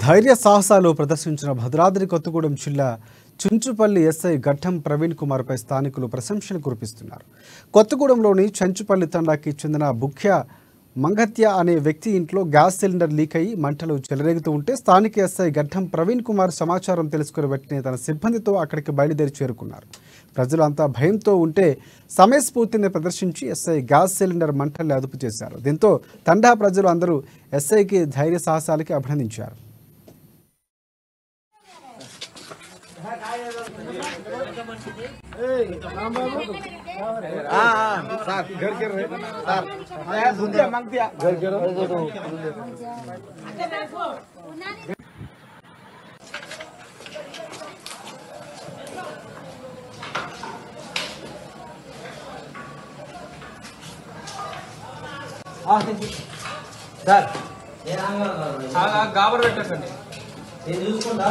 ధైర్య సాహసాలు ప్రదర్శించిన భద్రాద్రి కొత్తగూడెం జిల్లా చుంచుపల్లి ఎస్ఐ ఘట్టం ప్రవీణ్ కుమార్పై స్థానికులు ప్రశంసలు కురిపిస్తున్నారు. కొత్తగూడెంలోని చెంచుపల్లి తండాకి చెందిన బుఖ్య మంగత్య అనే వ్యక్తి ఇంట్లో గ్యాస్ సిలిండర్ లీక్ అయ్యి మంటలు చెలరేగుతూ ఉంటే స్థానిక ఎస్ఐ ఘట్టం ప్రవీణ్ కుమార్ సమాచారం తెలుసుకుని వెంటనే తన సిబ్బందితో అక్కడికి బయలుదేరి చేరుకున్నారు. ప్రజలు అంతా భయంతో ఉంటే సమయస్ఫూర్తిని ప్రదర్శించి ఎస్ఐ గ్యాస్ సిలిండర్ మంటల్ని అదుపు చేశారు. దీంతో తండా ప్రజలు అందరూ ఎస్ఐకి ధైర్య సాహసాలకి అభినందించారు. గాబర్ పెట్టండి నేను చూసుకుంటా